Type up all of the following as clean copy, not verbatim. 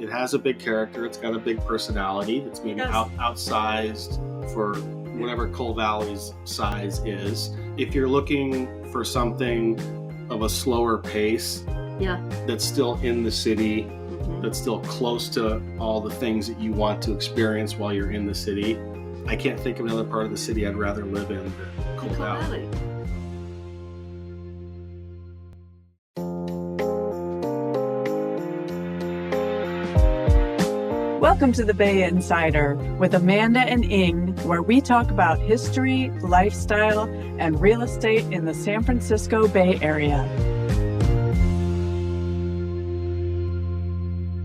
It has a big character. It's got a big personality that's maybe outsized for whatever Coal Valley's size is. If you're looking for something of a slower pace, that's still in the city, that's still close to all the things that you want to experience while you're in the city, I can't think of another part of the city I'd rather live in than Coal Valley. Welcome to the Bay Insider with Amanda and Ying, where we talk about history, lifestyle, and real estate in the San Francisco Bay Area.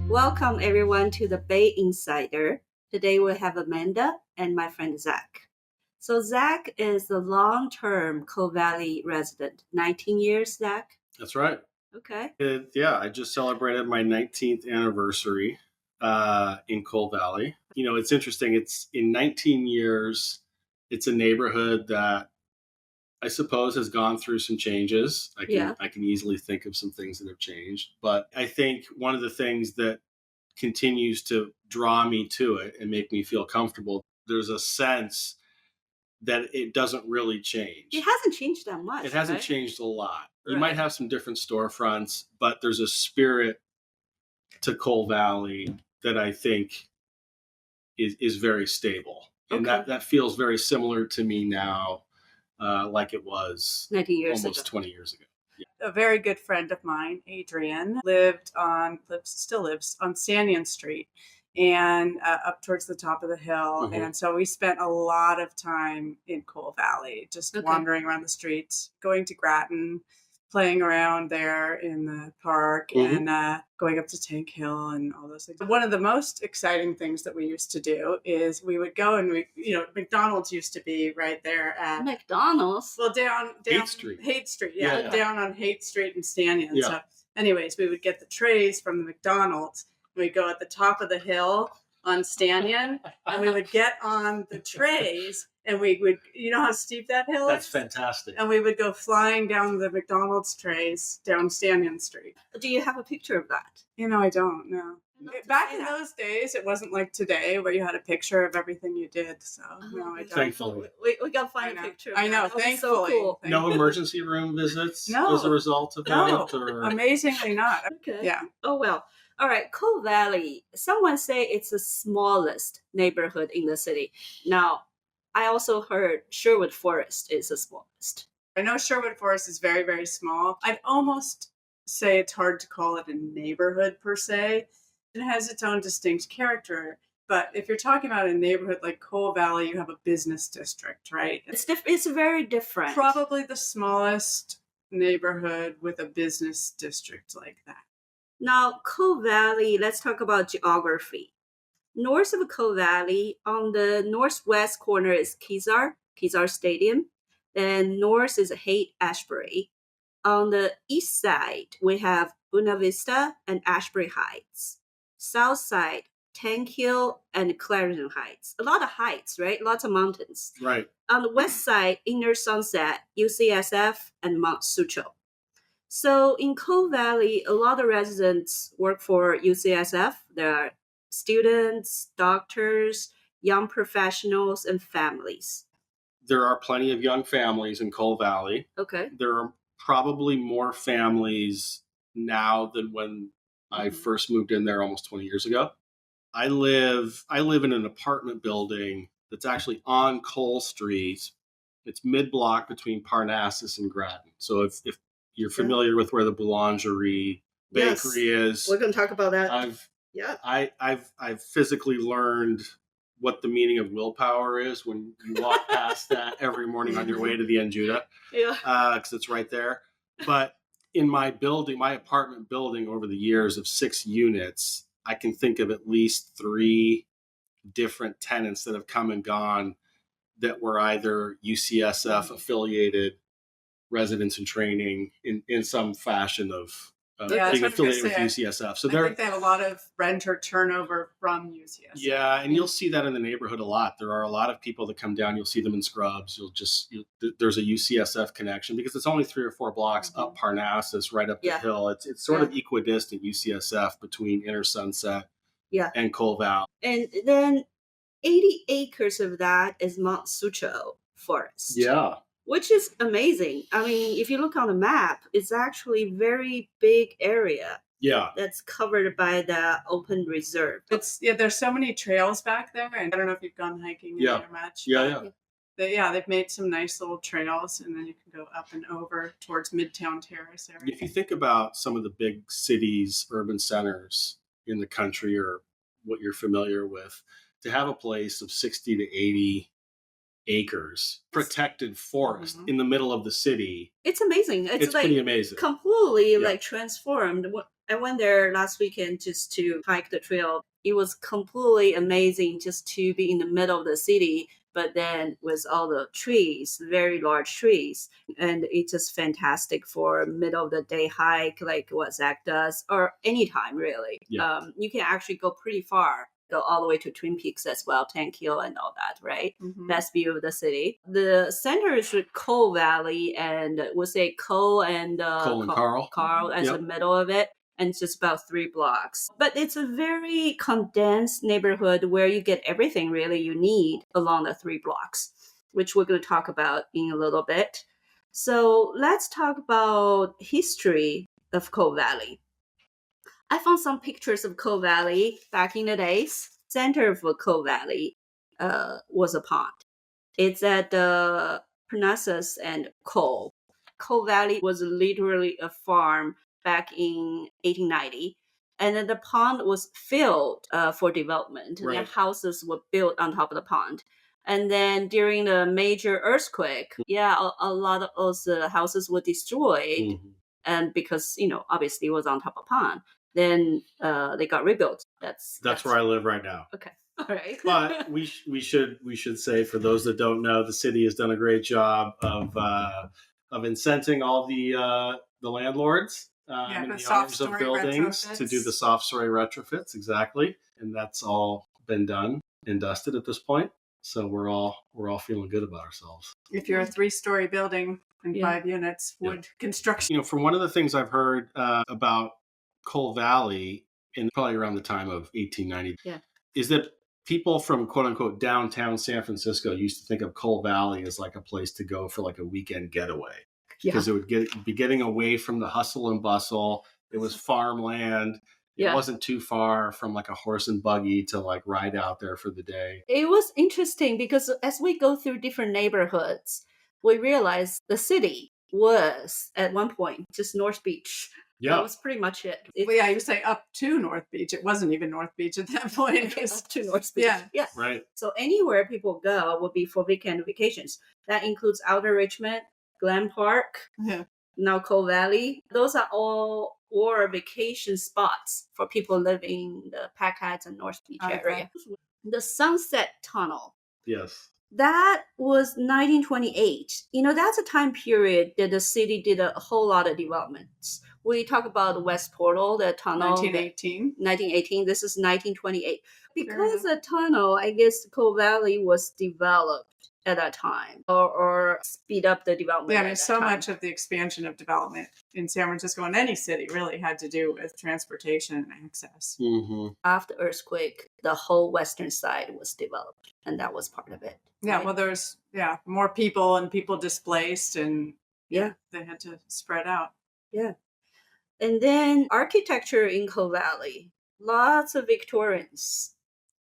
Welcome everyone to the Bay Insider. Today we have Amanda and my friend Zach. So Zach is a long-term Coal Valley resident. 19 years, Zach? That's right. Okay. I just celebrated my 19th anniversary in Coal Valley. You know, it's interesting. It's in 19 years, it's a neighborhood that I suppose has gone through some changes. I can easily think of some things that have changed. But I think one of the things that continues to draw me to it and make me feel comfortable, there's a sense that it doesn't really change. It hasn't changed that much. It hasn't changed a lot. Right. You might have some different storefronts, but there's a spirit to Coal Valley that I think is very stable. And that feels very similar to me now, like it was 20 years ago. Yeah. A very good friend of mine, Adrian, still lives on Sanyon Street and up towards the top of the hill. And so we spent a lot of time in Coal Valley, just wandering around the streets, going to Grattan, playing around there in the park and going up to Tank Hill and all those things. One of the most exciting things that we used to do is we would go and McDonald's used to be right there at McDonald's. Well, down Haight Street. Down on Haight Street in Stanton. Yeah. So anyways, we would get the trays from the McDonald's. We'd go at the top of the hill on Stanton and we would get on the trays and we would, you know how steep that hill is? That's fantastic. And we would go flying down the McDonald's trays down Stanton Street. Do you have a picture of that? I don't know. Back in those days, it wasn't like today where you had a picture of everything you did. So, no, I don't. Thankfully. We got to find a picture. I know, thankfully. So cool. No emergency room visits as a result of that? Or? Amazingly not. Okay. Yeah. Oh, well. All right, Coal Valley. Someone say it's the smallest neighborhood in the city. Now, I also heard Sherwood Forest is the smallest. I know Sherwood Forest is very, very small. I'd almost say it's hard to call it a neighborhood per se. It has its own distinct character. But if you're talking about a neighborhood like Coal Valley, you have a business district, right? It's very different. Probably the smallest neighborhood with a business district like that. Now, Coal Valley, let's talk about geography. North of Coal Valley, on the northwest corner is Kezar Stadium. Then north is Haight-Ashbury. On the east side, we have Buena Vista and Ashbury Heights. South side, Tank Hill and Clarendon Heights. A lot of heights, right? Lots of mountains. Right. On the west side, Inner Sunset, UCSF, and Mount Sutro. So in Coal Valley, a lot of residents work for UCSF. There are students, doctors, young professionals, and families. There are plenty of young families in Coal Valley. Okay. There are probably more families now than when I first moved in there almost 20 years ago. I live in an apartment building that's actually on Coal Street. It's mid-block between Parnassus and Grattan. So if you're familiar with where the Boulangerie Bakery is. We're going to talk about that. I've physically learned what the meaning of willpower is when you walk past that every morning on your way to the Enjuta. Yeah. Because it's right there. But in my apartment building over the years of 6 units, I can think of at least 3 different tenants that have come and gone that were either UCSF affiliated residents in training in some fashion of being affiliated with UCSF. So I think they have a lot of renter turnover from UCSF. Yeah, and you'll see that in the neighborhood a lot. There are a lot of people that come down. You'll see them in scrubs. There's a UCSF connection because it's only 3 or 4 blocks up Parnassus, right up the hill. It's sort of equidistant UCSF between Inner Sunset Yeah. and Coal Valley. And then 80 acres of that is Mount Sutro Forest. Yeah. Which is amazing. I mean, if you look on the map, it's actually a very big area. Yeah. That's covered by the open reserve. There's so many trails back there, and I don't know if you've gone hiking in there much. Yeah. They've made some nice little trails, and then you can go up and over towards Midtown Terrace area. If you think about some of the big cities, urban centers in the country, or what you're familiar with, to have a place of 60 to 80 acres, protected forest in the middle of the city. It's amazing. It's like pretty amazing. Completely like transformed. I went there last weekend just to hike the trail. It was completely amazing just to be in the middle of the city, but then with all the trees, very large trees. And it's just fantastic for middle of the day hike, like what Zach does, or anytime really. Yeah. You can actually go pretty far. Go all the way to Twin Peaks as well, Tank Hill and all that, right? Mm-hmm. Best view of the city. The center is Coal Valley, and we'll say Coal and Carl. Carl as the middle of it, and it's just about 3 blocks. But it's a very condensed neighborhood where you get everything really you need along the 3 blocks, which we're going to talk about in a little bit. So let's talk about history of Coal Valley. I found some pictures of Coal Valley back in the days. Center of Coal Valley was a pond. It's at Parnassus and Coal. Coal Valley was literally a farm back in 1890. And then the pond was filled for development. Right. And houses were built on top of the pond. And then during the major earthquake, a lot of those houses were destroyed. Mm-hmm. And because, obviously it was on top of a pond. Then they got rebuilt. That's where I live right now. Okay, all right. But we should say, for those that don't know, the city has done a great job of incenting all the landlords and the owners of buildings to do the soft story retrofits, exactly, and that's all been done and dusted at this point. So we're all feeling good about ourselves. If you're a 3-story building and 5 units, wood construction. From one of the things I've heard about Coal Valley, in probably around the time of 1890, is that people from quote unquote downtown San Francisco used to think of Coal Valley as like a place to go for like a weekend getaway, because it would be getting away from the hustle and bustle. It was farmland. It wasn't too far from like a horse and buggy to like ride out there for the day. It was interesting because as we go through different neighborhoods, we realized the city was at one point just North Beach. Yeah, that was pretty much it. You say up to North Beach. It wasn't even North Beach at that point. It was up to North Beach. Yeah. Right. So anywhere people go will be for weekend vacations. That includes Outer Richmond, Glen Park, now Coal Valley. Those are all vacation spots for people living in the Pack Heights and North Beach area. The Sunset Tunnel. Yes. That was 1928. That's a time period that the city did a whole lot of developments. We talk about the West Portal, the tunnel. 1918. This is 1928. Because the tunnel, I guess Coal Valley was developed at that time, or speed up the development. Yeah, I mean, so much of the expansion of development in San Francisco and any city really had to do with transportation and access. Mm-hmm. After the earthquake, the whole western side was developed, and that was part of it. Yeah, right? Well, there's more people and people displaced, and they had to spread out. Yeah. And then architecture in Coal Valley, lots of Victorians.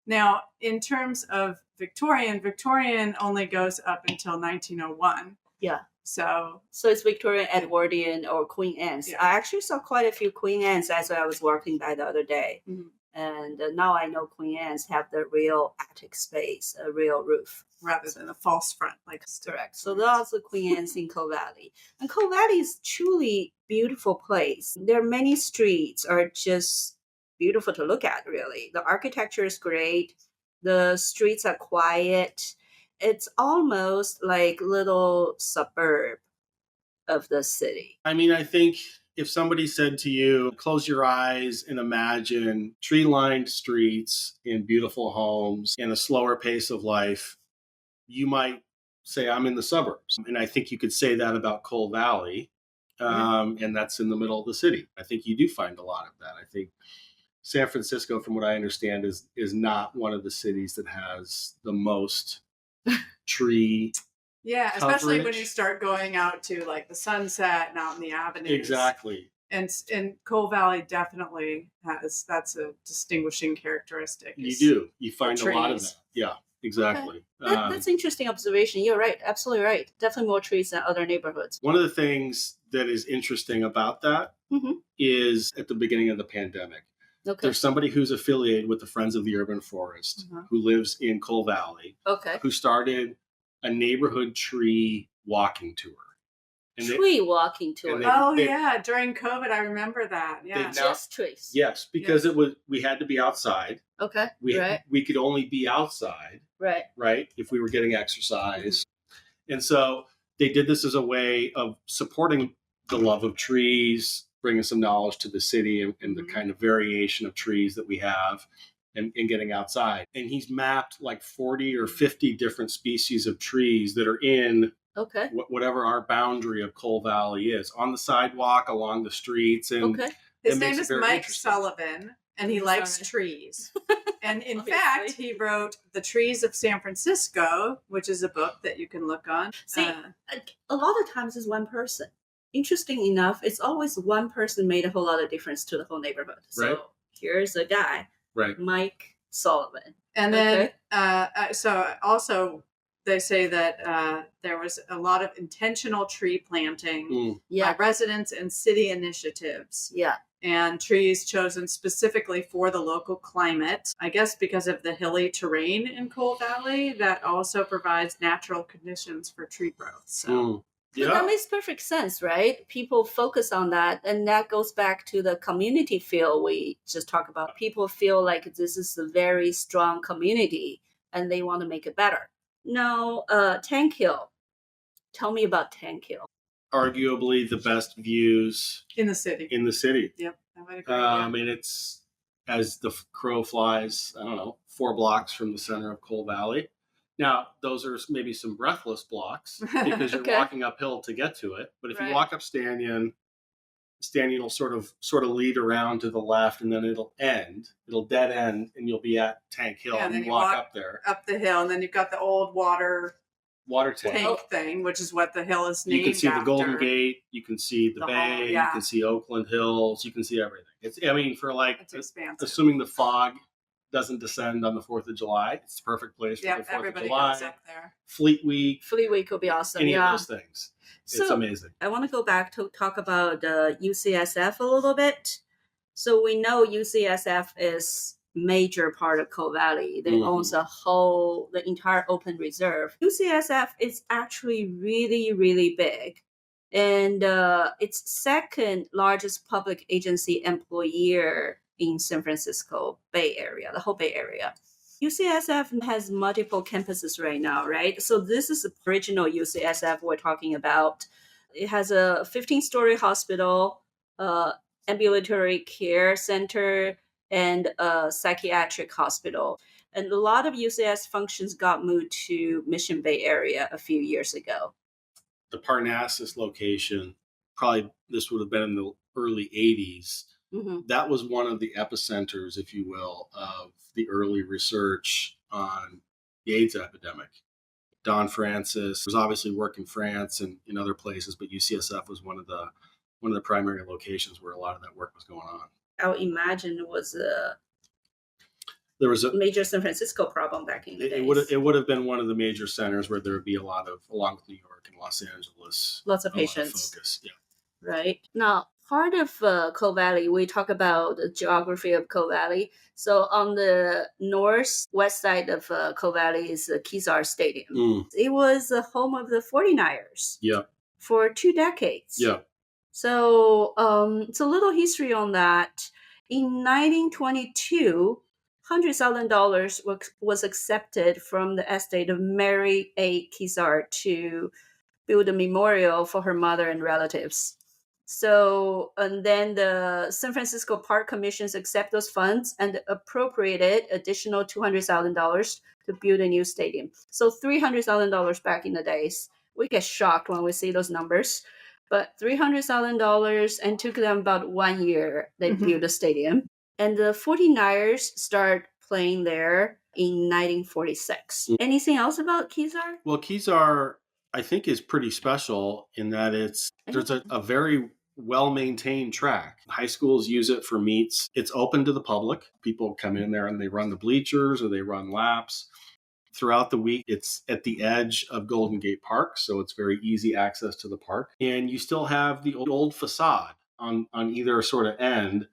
Now, in terms of Victorian only goes up until 1901. Yeah. So it's Victorian, Edwardian, or Queen Anne's. I actually saw quite a few Queen Anne's as I was walking by the other day. Mm-hmm. And now I know Queen Anne's have the real attic space, a real roof. Rather than a false front. Correct. So lots of Queen Anne's in Coal Valley. And Coal Valley is truly beautiful place. There are many streets are just beautiful to look at, really. The architecture is great. The streets are quiet. It's almost like little suburb of the city. I mean, I think if somebody said to you, close your eyes and imagine tree-lined streets in beautiful homes and a slower pace of life, you might say, I'm in the suburbs. And I think you could say that about Coal Valley, and that's in the middle of the city. I think you do find a lot of that. I think San Francisco, from what I understand, is not one of the cities that has the most tree. Yeah, especially when coverage. you start going out to like the Sunset and out in the avenues. Exactly. And Coal Valley definitely that's a distinguishing characteristic. You do. You find a lot of trees. that. Yeah, exactly. Okay. That's interesting observation. You're right. Absolutely right. Definitely more trees than other neighborhoods. One of the things that is interesting about that is at the beginning of the pandemic. Okay. There's somebody who's affiliated with the Friends of the Urban Forest who lives in Coal Valley. Okay. Who started a neighborhood tree walking tour. And walking tour. Yeah, during COVID, I remember that. Yeah, just trees. Yes, because we had to be outside. Okay, We could only be outside. Right, if we were getting exercise, and so they did this as a way of supporting the love of trees, bringing some knowledge to the city and the kind of variation of trees that we have. And getting outside. And he's mapped like 40 or 50 different species of trees that are in whatever our boundary of Coal Valley is, on the sidewalk, along the streets. And his name is Mike Sullivan, and he likes trees. And in fact, he wrote The Trees of San Francisco, which is a book that you can look on. See, a lot of times it's one person. Interesting enough, it's always one person made a whole lot of difference to the whole neighborhood. So here's a guy. Right. Mike Sullivan. And then, so also they say that there was a lot of intentional tree planting by residents and city initiatives. Yeah. And trees chosen specifically for the local climate, I guess because of the hilly terrain in Coal Valley that also provides natural conditions for tree growth. So. But that makes perfect sense, right? People focus on that. And that goes back to the community feel we just talked about. People feel like this is a very strong community and they want to make it better. Now, Tank Hill. Tell me about Tank Hill. Arguably the best views in the city. Yep. I would agree. And it's, as the crow flies, 4 blocks from the center of Coal Valley. Now, those are maybe some breathless blocks because you're walking uphill to get to it. But if you walk up Stannion will sort of lead around to the left, and then it'll dead end, and you'll be at Tank Hill. And then you walk up there. Up the hill, and then you've got the old water tank thing, which is what the hill is named after. You can see the Golden Gate, you can see the bay, you can see Oakland Hills, you can see everything. It's assuming the fog doesn't descend on the 4th of July. It's the perfect place for the 4th of July. Goes up there. Fleet Week will be awesome. Any of those things. It's amazing. I want to go back to talk about UCSF a little bit. So we know UCSF is major part of Coal Valley. They owns the entire open reserve. UCSF is actually really, really big. And it's second largest public agency employer in San Francisco Bay Area, the whole Bay Area. UCSF has multiple campuses right now, right? So this is the original UCSF we're talking about. It has a 15-story hospital, ambulatory care center, and a psychiatric hospital. And a lot of UCS functions got moved to Mission Bay Area a few years ago. The Parnassus location, probably this would have been in the early 80s. That was one of the epicenters, if you will, of the early research on the AIDS epidemic. Don Francis was obviously working in France and in other places, but UCSF was one of the primary locations where a lot of that work was going on. I would imagine there was a major San Francisco problem back in the days. It would have been one of the major centers where there would be a lot of, along with New York and Los Angeles, lots of patients. Focus. Yeah. Right. Now, part of Coal Valley, we talk about the geography of Coal Valley. So on the northwest side of Coal Valley is the Kezar Stadium. It was the home of the 49ers for 2 decades. Yeah. So it's a little history on that. In 1922, $100,000 was accepted from the estate of Mary A. Kezar to build a memorial for her mother and relatives. So, and then the San Francisco Park Commissions accept those funds and appropriated additional $200,000 to build a new stadium. So $300,000 back in the days. We get shocked when we see those numbers. But $300,000, and took them about 1 year, they built a stadium. And the 49ers start playing there in 1946. Anything else about Kezar? Well, Kezar, I think, is pretty special in that there's a very well-maintained track. High schools use it for meets. It's open to the public. People come in there and they run the bleachers or they run laps. Throughout the week, it's at the edge of Golden Gate Park, so it's very easy access to the park. And you still have the old facade on either sort of end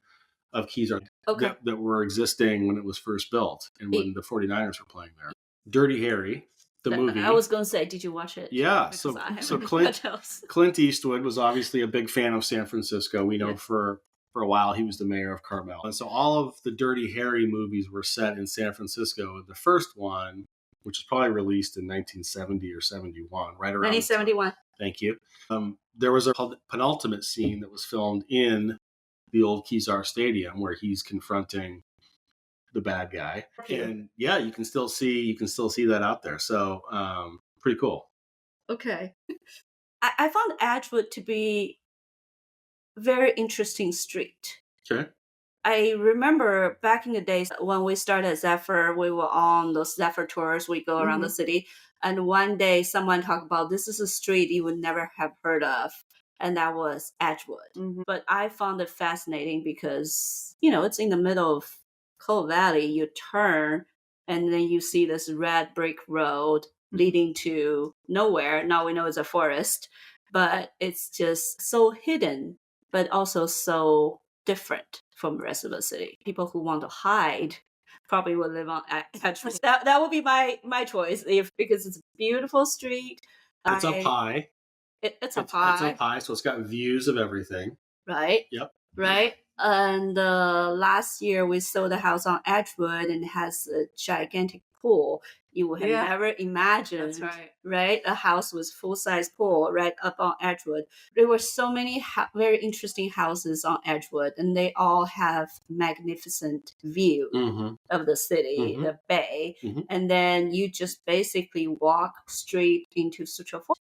of Kezar that were existing when it was first built and when the 49ers were playing there. Dirty Harry, the movie. I was going to say, did you watch it? Yeah. So Clint Eastwood was obviously a big fan of San Francisco. We know for a while he was the mayor of Carmel. And so all of the Dirty Harry movies were set in San Francisco. The first one, which was probably released in 1970 or 71, right around 1971. Thank you. There was a penultimate scene that was filmed in the old Kezar Stadium where he's confronting the bad guy. Okay. And yeah, you can still see that out there. So pretty cool. Okay. I found Edgewood to be a very interesting street. Okay. I remember back in the days when we started Zephyr, we were on those Zephyr tours. We go around the city. And one day someone talked about this is a street you would never have heard of. And that was Edgewood. But I found it fascinating because, it's in the middle of Coal Valley. You turn and then you see this red brick road leading to nowhere. Now we know it's a forest, but it's just so hidden, but also so different from the rest of the city. People who want to hide probably will live on Edgewood. That would be my choice because it's a beautiful street. It's up high. It's up high. It's up high, so it's got views of everything. Right? Yep. Right? And last year we sold a house on Edgewood and it has a gigantic pool. You would have never imagined, that's right. Right? A house with full-size pool right up on Edgewood. There were so many very interesting houses on Edgewood, and they all have magnificent view of the city, the bay. And then you just basically walk straight into Sutro Forest.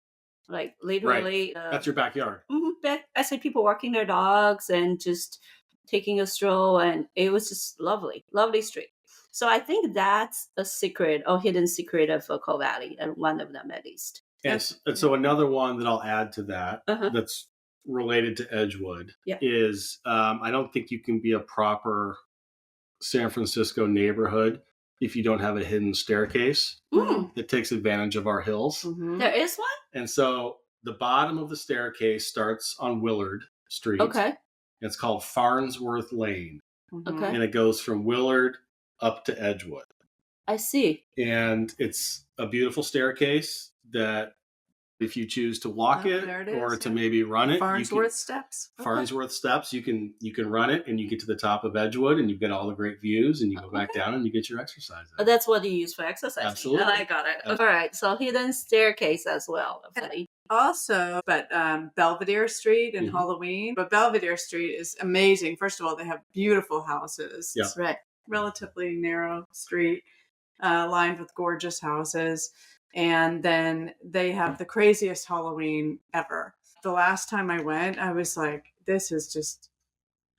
Like literally, right. That's your backyard. I see people walking their dogs and just taking a stroll, and it was just lovely street. So I think that's a secret or hidden secret of Coal Valley, and one of them at least. Yes, and so another one that I'll add to that that's related to Edgewood is I don't think you can be a proper San Francisco neighborhood if you don't have a hidden staircase that takes advantage of our hills. There is one? And so the bottom of the staircase starts on Willard Street. Okay. It's called Farnsworth Lane. Okay. And it goes from Willard up to Edgewood. I see. And it's a beautiful staircase that if you choose to walk it or to maybe run it, Farnsworth Steps. Farnsworth Steps, you can run it and you get to the top of Edgewood and you get all the great views and you go back down and you get your exercise. That's what you use for exercise. Absolutely. I got it. All right. So hidden staircase as well. Also, but Belvedere Street and Halloween. But Belvedere Street is amazing. First of all, they have beautiful houses. Yeah. That's right. Relatively narrow street, lined with gorgeous houses. And then they have the craziest Halloween ever. The last time I went, I was like, this is just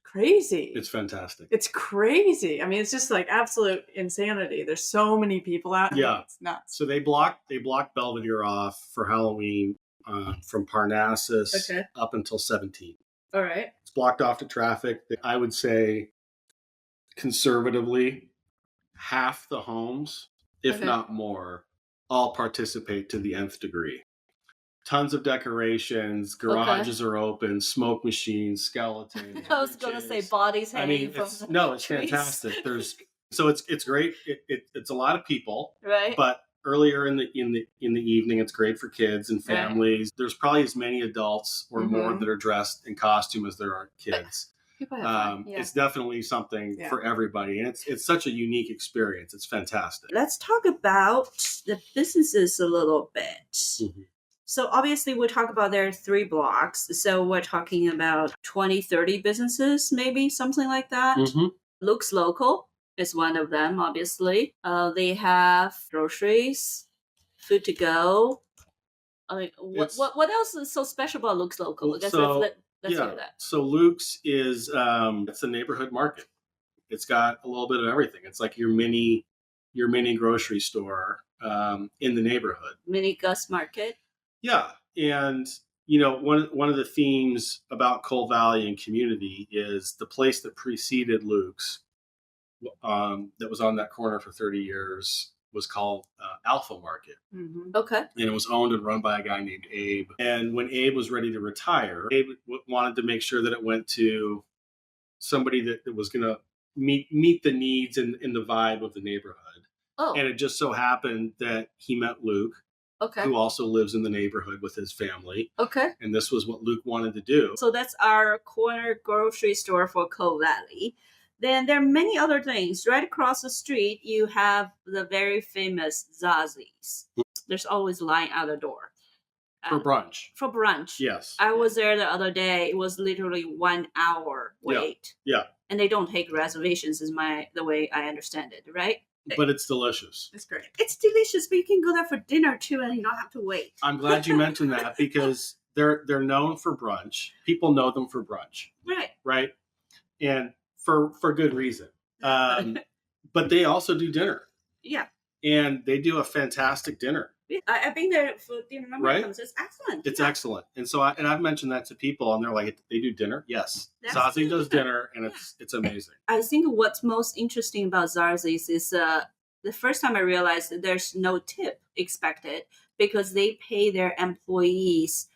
crazy. It's fantastic. It's crazy. I mean, it's just like absolute insanity. There's so many people out. Yeah. It's nuts. So they blocked Belvedere off for Halloween from Parnassus up until 17th. All right. It's blocked off to traffic. I would say conservatively half the homes, if not more, all participate to the nth degree. Tons of decorations, garages are open, smoke machines, skeletons. I was going to say bodies hanging it's trees. Fantastic. It's great. It's a lot of people, right? But earlier in the evening, it's great for kids and families. Right. There's probably as many adults or more that are dressed in costume as there are kids. It's definitely something for everybody, and it's such a unique experience. It's fantastic. Let's talk about the businesses a little bit. So obviously we'll talk about there are 3 blocks. So we're talking about 20, 30 businesses, maybe something like that. Looks Local is one of them, obviously. They have groceries, food to go. I mean, what else is so special about Looks Local? Let's hear that. So Luke's is it's a neighborhood market. It's got a little bit of everything. It's like your mini grocery store in the neighborhood. Mini Gus Market. Yeah, and one of the themes about Coal Valley and community is the place that preceded Luke's, that was on that corner for 30 years, was called Alpha Market. Okay. And it was owned and run by a guy named Abe. And when Abe was ready to retire, Abe wanted to make sure that it went to somebody that was going to meet the needs and the vibe of the neighborhood. Oh. And it just so happened that he met Luke, who also lives in the neighborhood with his family. Okay. And this was what Luke wanted to do. So that's our corner grocery store for Coal Valley. Then there are many other things. Right across the street, you have the very famous Zazi's. There's always a line out the door. For brunch. For brunch. Yes. I was there the other day. It was literally 1 hour wait. Yeah. And they don't take reservations is the way I understand it, right? But it's delicious. It's great. It's delicious, but you can go there for dinner too and you don't have to wait. I'm glad you mentioned that because they're known for brunch. People know them for brunch. Right? And for good reason. But they also do dinner. Yeah. And they do a fantastic dinner. I've been there for dinner number of times. It's excellent. It's excellent. And so I've mentioned that to people and they're like, they do dinner? Yes. Zazie does dinner and it's amazing. I think what's most interesting about Zarzi's is the first time I realized that there's no tip expected because they pay their employees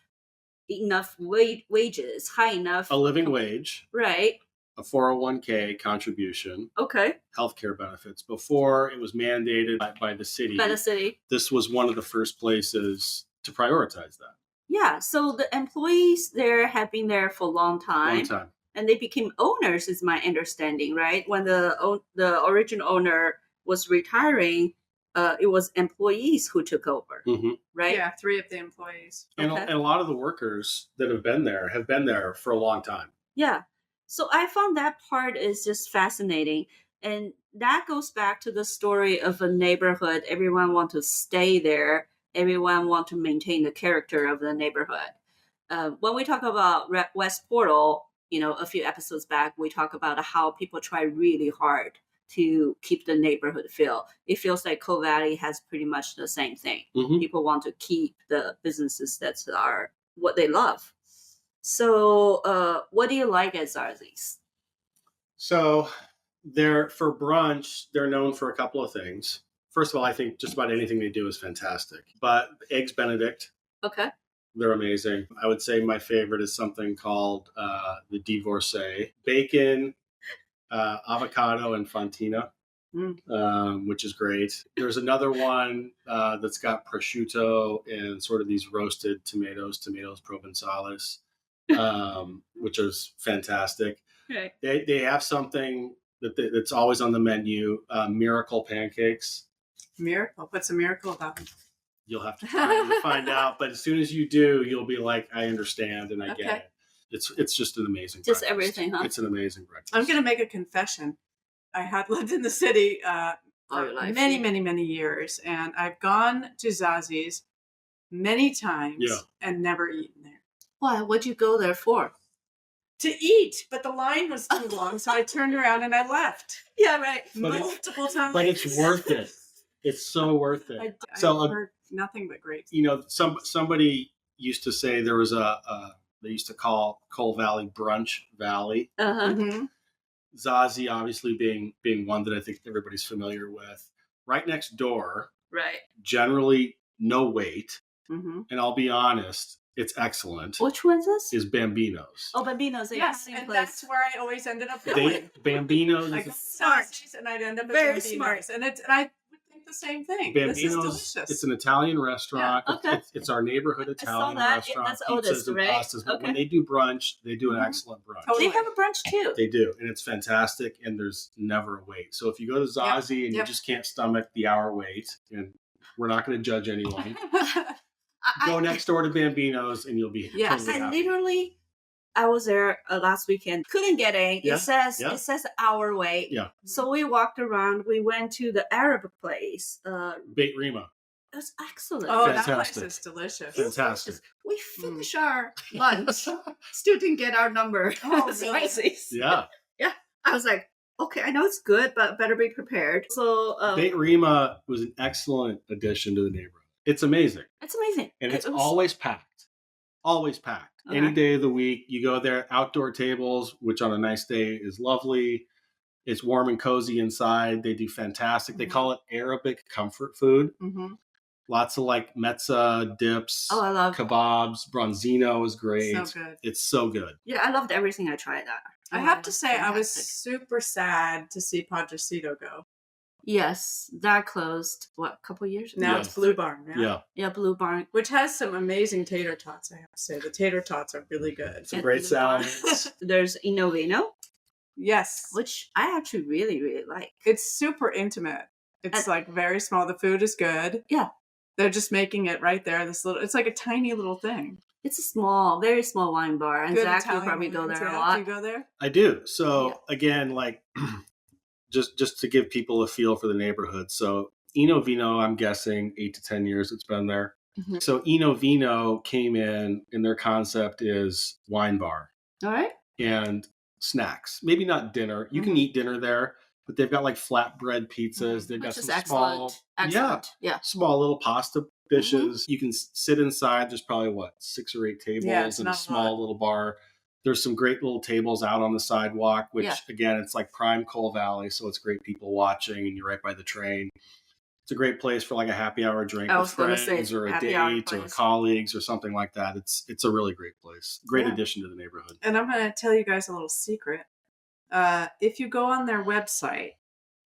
enough wages, high enough. A living wage. Right. A 401k contribution. Okay. Healthcare benefits. Before it was mandated by the city. By the city. This was one of the first places to prioritize that. Yeah. So the employees there have been there for a long time. And they became owners, is my understanding, right? When the original owner was retiring, it was employees who took over, right? Yeah, 3 of the employees. And a lot of the workers that have been there for a long time. Yeah. So I found that part is just fascinating. And that goes back to the story of a neighborhood. Everyone wants to stay there. Everyone wants to maintain the character of the neighborhood. When we talk about West Portal, a few episodes back, we talk about how people try really hard to keep the neighborhood feel. It feels like Coal Valley has pretty much the same thing. People want to keep the businesses that are what they love. So, what do you like at Zarzi's? So, for brunch, they're known for a couple of things. First of all, I think just about anything they do is fantastic. But Eggs Benedict. Okay. They're amazing. I would say my favorite is something called the Divorcee. Bacon, avocado, and fontina, which is great. There's another one that's got prosciutto and sort of these roasted tomatoes provençales. Which is fantastic. Right. They have something that's always on the menu, miracle pancakes. Miracle? What's a miracle about them? You'll have to find out, but as soon as you do, you'll be like, I understand and I get it. It's just an amazing just breakfast. Everything, huh? It's an amazing breakfast. I'm going to make a confession. I had lived in the city for many, many, many years, and I've gone to Zazi's many times and never eaten there. Why? What'd you go there for? To eat, but the line was too long, so I turned around and I left. Yeah, right. Multiple times. But it's worth it. It's so worth it. I heard nothing but great. Somebody used to say there was they used to call Coal Valley Brunch Valley. Zazie obviously being one that I think everybody's familiar with. Right next door. Right. Generally no wait. And I'll be honest, it's excellent. Which one's this? Is Bambino's. Oh, Bambino's. Yes, and that's where I always ended up going. Bambino's. I go smart, and I'd end up at Very Bambino's. Smart. And I would think the same thing. Bambino's. This is delicious. It's an Italian restaurant. Yeah, okay. It's our neighborhood Italian restaurant. That's pizzas Otis, and right? pastas. But when they do brunch, they do an excellent brunch. Totally. They have a brunch too. They do, and it's fantastic. And there's never a wait. So if you go to Zazie and you just can't stomach the hour wait, and we're not going to judge anyone. Go next door to Bambino's and you'll be totally happy. I was there last weekend. Couldn't get in. Yeah. It says hour wait. Yeah. So we walked around. We went to the Arab place. Beit Rima. It was excellent. Oh, Fantastic. that place is delicious. Fantastic. We finished our lunch. Still didn't get our number. Oh, really? Yeah. I was like, okay, I know it's good, but better be prepared. So Beit Rima was an excellent addition to the neighborhood. It's amazing. it's amazing. And it's It was- always packed. Always packed. Okay. Any day of the week, you go there, outdoor tables, which on a nice day is lovely. It's warm and cozy inside. They do fantastic. They call it Arabic comfort food. Mm-hmm. Lots of like mezza, dips, Oh, I love kebabs. Bronzino is great. So good. It's so good. Yeah, I loved everything I tried there. I have to say, I was fantastic. super sad to see Padrecito go. Yes, that closed, what, a couple years ago? Now Yes. it's Blue Barn. Yeah. Yeah, Blue Barn. Which has some amazing tater tots, I have to say. The tater tots are really good. Some And great Blue Barn. salads. There's Inovino, Yes. which I actually really, really like. It's super intimate. It's like very small. The food is good. Yeah. They're just making it right there. It's like a tiny little thing. It's a small, very small wine bar, and Good Zach, you Italian probably go wines, there a yeah. lot. Do you go there? I do. So again, like just to give people a feel for the neighborhood. So Inovino, I'm guessing 8 to 10 years it's been there. Mhm. So Inovino came in and their concept is wine bar All right. and snacks. Maybe not dinner. You can eat dinner there, but they've got like flatbread pizzas. They've got Which is some excellent. Excellent. Yeah. small little pasta dishes. You can sit inside. There's probably 6 or 8 tables it's in not a a small lot. little bar. There's some great little tables out on the sidewalk, which again, it's like prime Coal Valley. So it's great people watching and you're right by the train. It's a great place for like a happy hour drink I with was gonna say, friends or a happy hour date or place. colleagues or something like that. It's a really great place. Great Yeah. addition to the neighborhood. And I'm going to tell you guys a little secret. If you go on their website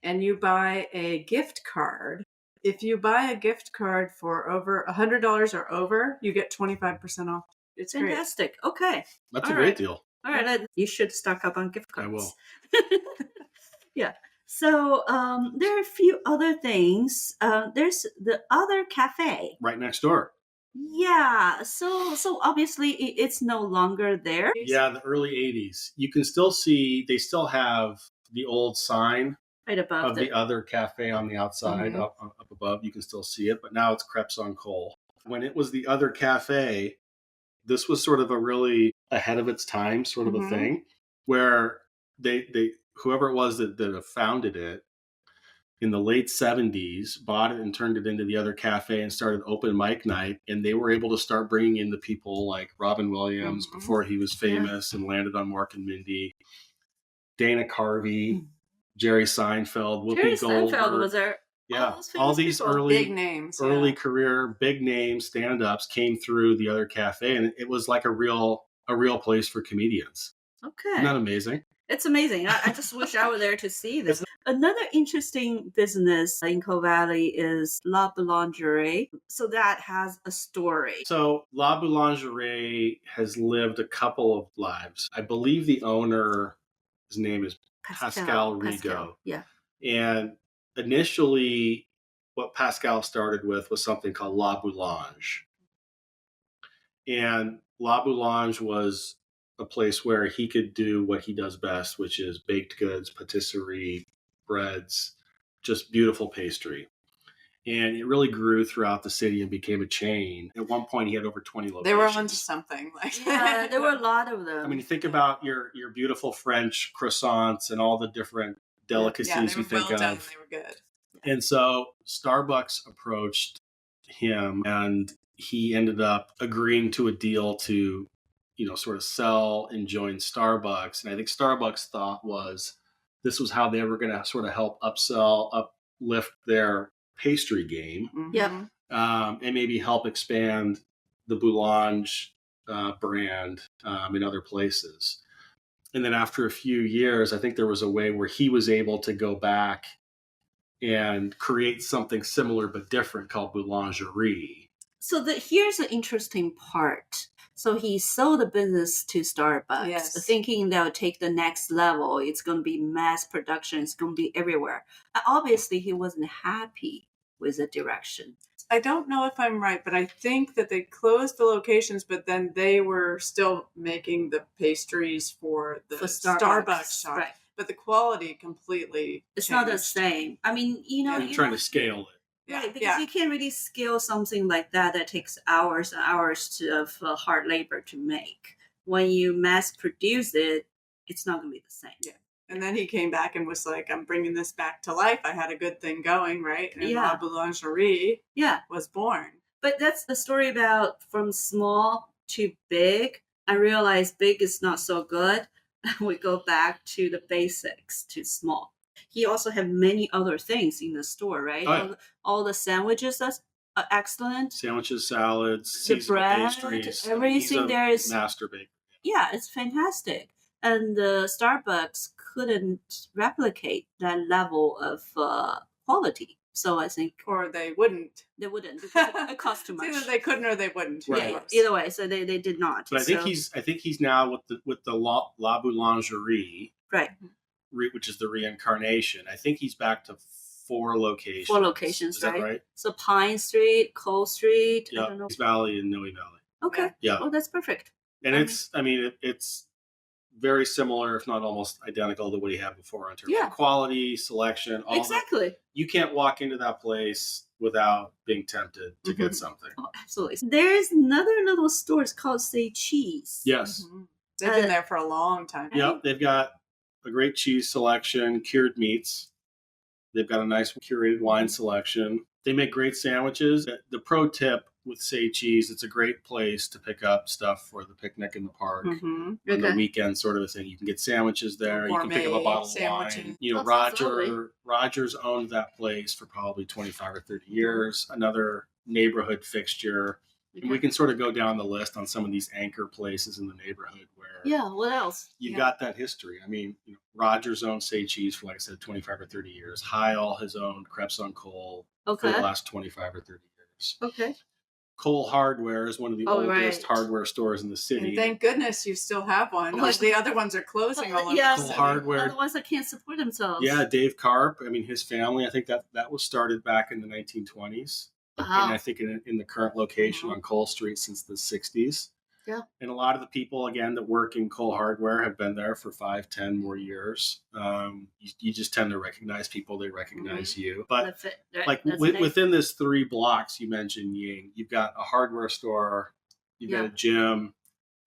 and you buy a gift card, if you buy a gift card for over $100 or over, you get 25% off. It's great. Fantastic. Okay. That's All a great right. deal. All right. You should stock up on gift I cards. will. Yeah. So there are a few other things. There's the other cafe. Right next door. Yeah. So obviously it's no longer there. Yeah, the early 80s. You can still see, they still have the old sign Right above of the other cafe on the outside, up above. You can still see it, but now it's Crepes on Coal. When it was the other cafe, this was sort of a really ahead of its time sort of a thing where they whoever it was that founded it in the late 70s bought it and turned it into the other cafe and started open mic night, and they were able to start bringing in the people like Robin Williams before he was famous and landed on Mork and Mindy, Dana Carvey, Jerry Seinfeld, Whoopi Jerry Goldberg. Seinfeld was there. Yeah, those all famous these people. early Big names. career big name stand-ups came through the other cafe, and it was like a real place for comedians. Okay. Isn't that amazing? It's amazing. I just wish I were there to see this. Another interesting business in Coal Valley is La Boulangerie. So that has a story. So La Boulangerie has lived a couple of lives. I believe the owner, his name is Pascal Rigaud. Yeah. And initially, what Pascal started with was something called La Boulange. And La Boulange was a place where he could do what he does best, which is baked goods, patisserie, breads, just beautiful pastry. And it really grew throughout the city and became a chain. At one point, he had over 20 locations. They were onto something. Yeah, there were a lot of them. I mean, you think about your beautiful French croissants and all the different delicacies you think done, of. they were good. And so Starbucks approached him, and he ended up agreeing to a deal to, sort of sell and join Starbucks. And I think Starbucks thought this was how they were going to sort of help uplift their pastry game. Yeah. And maybe help expand the Boulange brand in other places. And then after a few years, I think there was a way where he was able to go back and create something similar but different called Boulangerie. So here's the interesting part. So he sold the business to Starbucks, thinking they'll take the next level. It's going to be mass production. It's going to be everywhere. Obviously, he wasn't happy with the direction. I don't know if I'm right, but I think that they closed the locations, but then they were still making the pastries for the Starbucks shop. Right. But the quality completely It's changed. not the same. I mean, You're trying to scale it. Right, because you can't really scale something like that takes hours and hours of hard labor to make. When you mass produce it, it's not going to be the same. Yeah. And then he came back and was like, I'm bringing this back to life. I had a good thing going, right? And La Boulangerie was born. But that's the story about from small to big. I realized big is not so good. We go back to the basics, to small. He also had many other things in the store, right? Oh, yeah. All the sandwiches, that's excellent. Sandwiches, salads, the bread, pastries. everything there is master baker. Yeah, it's fantastic. And Starbucks couldn't replicate that level of quality. So I think, or they wouldn't. They wouldn't because it cost too much. Either they couldn't or they wouldn't. Right. Yeah, either way, so they did not. But I think he's now with the La Boulangerie, right, which is the reincarnation. I think he's back to 4 locations. 4 locations, is that right? So Pine Street, Cole Street, yeah, I don't know. East Valley and Noe Valley. Okay, yeah. Well, that's perfect. And it's very similar, if not almost identical, to what he had before in terms of quality, selection, all exactly. That. You can't walk into that place without being tempted to get something. Oh, absolutely. There's another little store. It's called Say Cheese. Yes. Mm-hmm. They've been there for a long time. Yep. They've got a great cheese selection, cured meats. They've got a nice curated wine selection. They make great sandwiches. The pro tip with Say Cheese, it's a great place to pick up stuff for the picnic in the park on the weekend, sort of a thing. You can get sandwiches there. You can pick up a bottle of wine. You know, Rogers owned that place for probably 25 or 30 years. Another neighborhood fixture. And we can sort of go down the list on some of these anchor places in the neighborhood where what else? You've got that history. I mean, Rogers owned Say Cheese for, like I said, 25 or 30 years. Heil has owned Crepes on Cole for the last 25 or 30 years. Okay. Cole Hardware is one of the oldest hardware stores in the city. And thank goodness you still have one. The other ones are closing all over the city. Hardware. The ones that can't support themselves. Yeah, Dave Karp. I mean, his family, I think that was started back in the 1920s. And I think in the current location on Cole Street since the 60s. Yeah. And a lot of the people, again, that work in Cole Hardware have been there for 5, 10 more years. You just tend to recognize people. They recognize you. But within this 3 blocks you mentioned, Ying, you've got a hardware store, you've got a gym,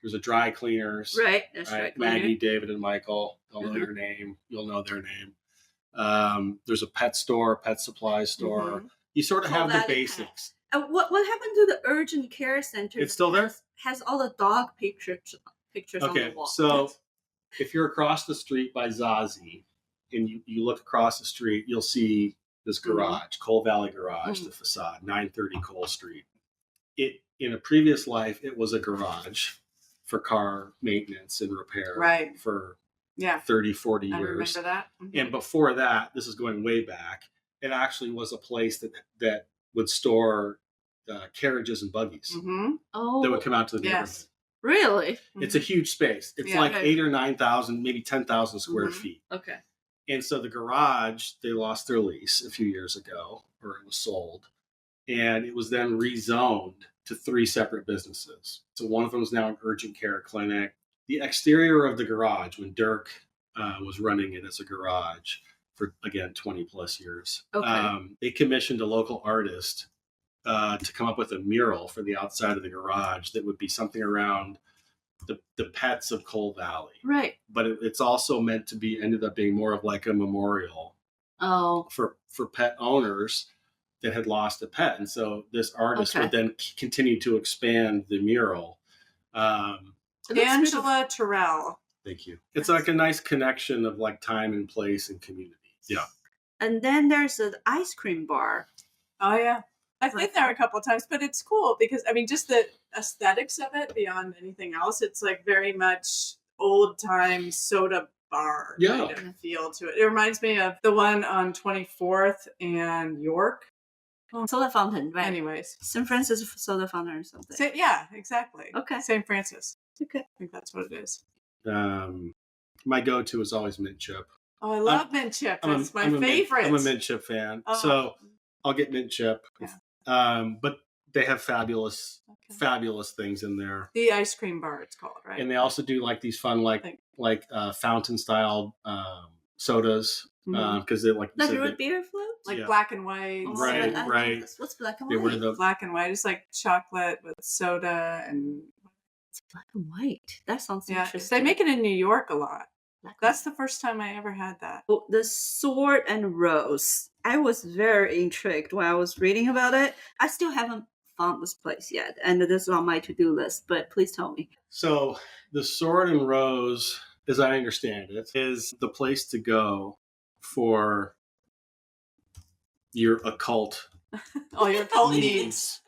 there's a dry cleaners. Right. That's right. Maggie, David, and Michael. They'll know your name. You'll know their name. There's a pet store, pet supply store. You sort of have the basics. What happened to the urgent care center? It's still there? Has all the dog pictures on the wall. So if you're across the street by Zazie and you look across the street, you'll see this garage, Cole Valley Garage, the facade, 930 Cole Street. In a previous life, it was a garage for car maintenance and repair for 30, 40 years. I remember that. And before that, this is going way back, it actually was a place that would store carriages and buggies that would come out to the neighborhood. Really? It's a huge space. It's 8,000 or 9,000, maybe 10,000 square feet. Okay. And so the garage, they lost their lease a few years ago, or it was sold. And it was then rezoned to 3 separate businesses. So one of them is now an urgent care clinic. The exterior of the garage, when Dirk was running it as a garage for, again, 20 plus years, they commissioned a local artist to come up with a mural for the outside of the garage that would be something around the pets of Cole Valley. Right. But it's also meant to ended up being more of like a memorial for pet owners that had lost a pet. And so this artist would then continue to expand the mural. Angela Terrell. Thank you. It's like a nice connection of like time and place and community. Yeah. And then there's an ice cream bar. Oh, yeah. I've been there a couple of times, but it's cool because, I mean, just the aesthetics of it beyond anything else, it's like very much old time soda bar kind of feel to it. It reminds me of the one on 24th and York. Soda fountain, right? Anyways. St. Francis soda fountain or something. Yeah, exactly. Okay. St. Francis. Okay. I think that's what it is. My go-to is always mint chip. Oh, I love mint chip. That's my favorite. I'm a mint chip fan. So I'll get mint chip. Yeah. But they have fabulous things in there. The ice cream bar, it's called, right? And they also do like these fun, like fountain style sodas. Because they like root beer float? Like black and white. Right. What's black and white? They were the black and white. It's like chocolate with soda and it's black and white. That sounds interesting. They make it in New York a lot. That's the first time I ever had that. Oh, the Sword and Rose. I was very intrigued when I was reading about it. I still haven't found this place yet, and this is on my to-do list, but please tell me. So the Sword and Rose, as I understand it, is the place to go for your occult All your occult needs. needs.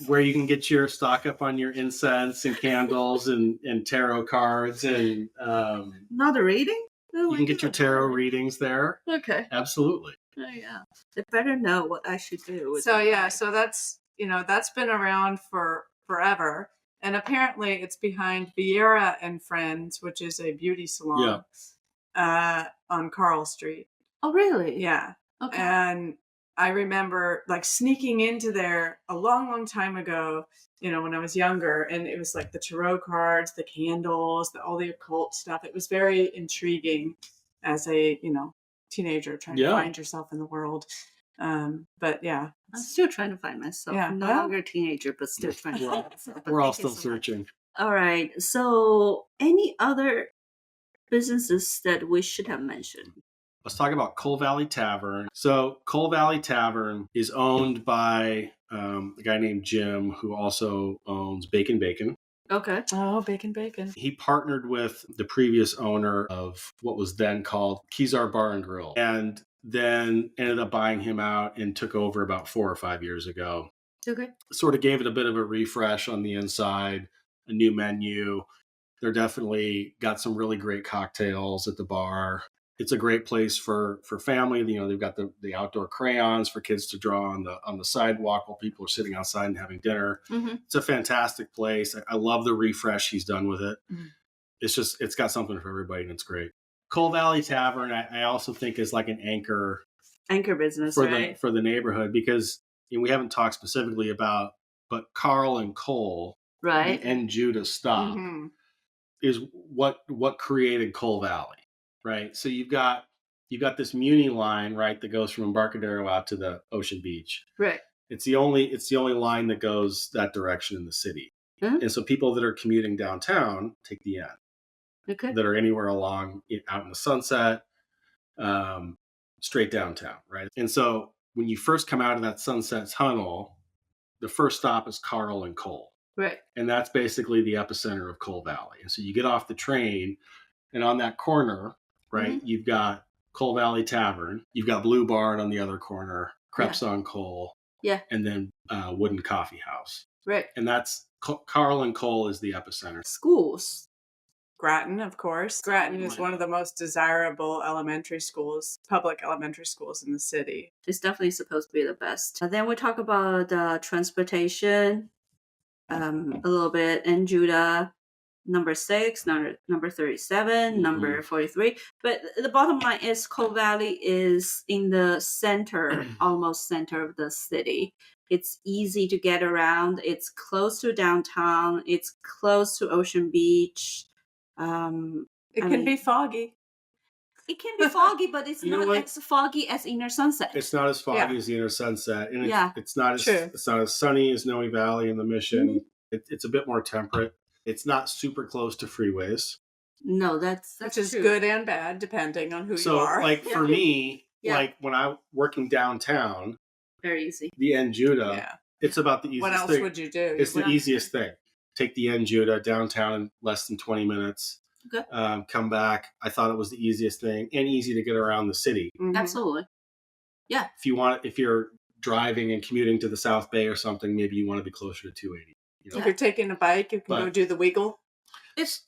Where you can get your stock up on your incense and candles and tarot cards and Not a reading? Oh, you can get your tarot readings there. Okay. Absolutely. Oh, yeah. They better know what I should do. with So my yeah, life. so that's been around for forever, and apparently it's behind Vieira and Friends, which is a beauty salon, on Carl Street. Oh, really? Yeah, Okay. and I remember like sneaking into there a long, long time ago. When I was younger, and it was like the tarot cards, the candles, all the occult stuff. It was very intriguing as a teenager trying to find yourself in the world. But yeah, I'm still trying to find myself. Yeah, I'm no longer a teenager, but still trying to find myself. But We're all thank you still so much. searching. All right. So, any other businesses that we should have mentioned? Let's talk about Coal Valley Tavern. So Coal Valley Tavern is owned by a guy named Jim, who also owns Bacon Bacon. Okay. Oh, bacon. He partnered with the previous owner of what was then called Kezar Bar and Grill, and then ended up buying him out and took over about 4 or 5 years ago. Okay. Sort of gave it a bit of a refresh on the inside, a new menu. They're definitely got some really great cocktails at the bar. It's a great place for family. They've got the outdoor crayons for kids to draw on the sidewalk while people are sitting outside and having dinner. Mm-hmm. It's a fantastic place. I love the refresh he's done with it. Mm. It's got something for everybody, and it's great. Coal Valley Tavern, I also think is like an anchor business for the neighborhood, because we haven't talked specifically about, but Carl and Cole, right, and Judah stop. Mm-hmm. Is what created Coal Valley, right? So you've got this Muni line, right, that goes from Embarcadero out to the Ocean Beach. Right. It's the only line that goes that direction in the city. Mm-hmm. And so people that are commuting downtown take the end. Okay. That are anywhere along out in the Sunset, straight downtown, right? And so when you first come out of that Sunset Tunnel, the first stop is Carl and Cole. Right. And that's basically the epicenter of Coal Valley. And so you get off the train, and on that corner, right, mm-hmm. you've got Coal Valley Tavern, you've got Blue Barn on the other corner, Crepes on Coal, and then Wooden Coffee House. Right. And that's Carl and Cole is the epicenter. Schools. Grattan, of course. Grattan is one of the most desirable public elementary schools in the city. It's definitely supposed to be the best. Then we talk about transportation. A little bit in Judah, number 6, number 37, mm-hmm. number 43. But the bottom line is Coal Valley is in the center, almost center of the city. It's easy to get around. It's close to downtown. It's close to Ocean Beach. It can be foggy. It can be foggy, but it's not as foggy as Inner Sunset. It's not as foggy as the Inner Sunset, and it's not as sunny as Noe Valley and the Mission. Mm-hmm. It's a bit more temperate. It's not super close to freeways. No, that's which is good and bad depending on who you are. So, like for me, like when I'm working downtown, very easy. The N Judah, it's about the easiest thing. What else would you do? It's the easiest thing. Take the N Judah downtown in less than 20 minutes. Okay. Come back. I thought it was the easiest thing and easy to get around the city. Mm-hmm. Absolutely. Yeah. If you're driving and commuting to the South Bay or something, maybe you want to be closer to 280. If you're taking a bike, you can go do the Wiggle. It's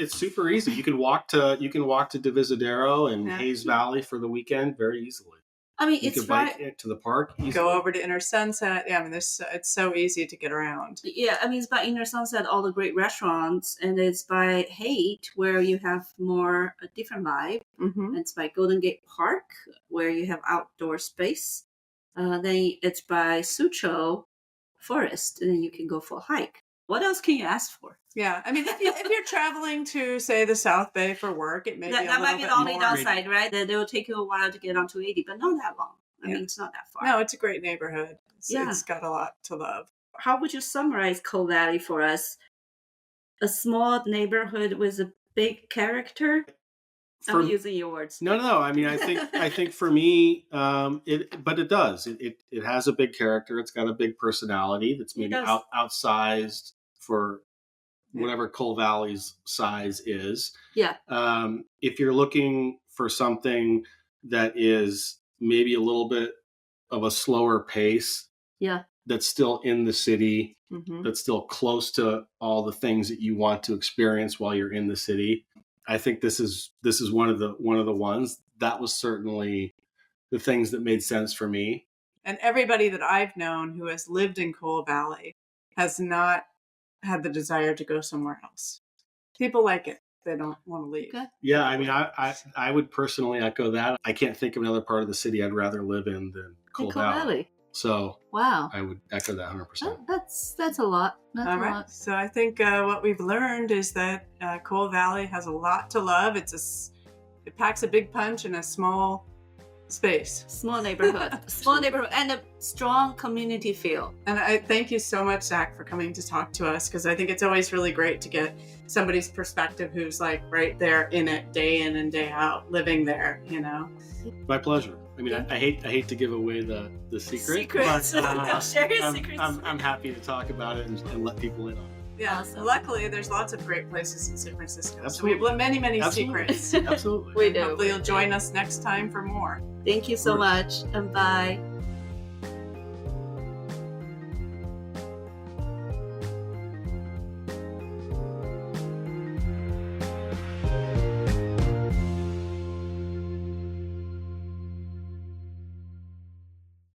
super easy. You can walk to Divisadero and Hayes Valley for the weekend very easily. I mean, you can bike to the park. Easily. Go over to Inner Sunset. Yeah, I mean, it's so easy to get around. Yeah, I mean, it's by Inner Sunset, all the great restaurants, and it's by Haight, where you have a different vibe. Mm-hmm. It's by Golden Gate Park, where you have outdoor space. Then it's by Sutro Forest, and then you can go for a hike. What else can you ask for? Yeah, I mean, if you're traveling to, say, the South Bay for work, it may be that might be the only downside, right? That it will take you a while to get onto 80, but not that long. I mean, it's not that far. No, it's a great neighborhood. It's got a lot to love. How would you summarize Coal Valley for us? A small neighborhood with a big character? I'm using your words. No. I mean, I think for me, but it does. It has a big character. It's got a big personality that's maybe outsized for whatever Coal Valley's size is. Yeah. If you're looking for something that is maybe a little bit of a slower pace, yeah, that's still in the city, that's still close to all the things that you want to experience while you're in the city, I think this is one of the ones that was certainly the things that made sense for me. And everybody that I've known who has lived in Coal Valley has not had the desire to go somewhere else. People like it. They don't want to leave. Okay. Yeah, I mean, I would personally echo that. I can't think of another part of the city I'd rather live in than Coal Valley. So wow, I would echo that 100%. That's a lot. That's all a right. lot. So I think what we've learned is that Coal Valley has a lot to love. It packs a big punch in a small space. Small neighborhood. Small neighborhood and a strong community feel. And I thank you so much, Zach, for coming to talk to us, because I think it's always really great to get somebody's perspective who's like right there in it, day in and day out, living there, you know. My pleasure. I mean, I hate to give away the secret. Secrets. But, share your secrets. I'm happy to talk about it and let people in on it. Yeah, awesome. Luckily, there's lots of great places in San Francisco. Absolutely. So we have many Absolutely. secrets. Absolutely. We do. Hopefully, you'll join us next time for more. Thank you so much, and bye.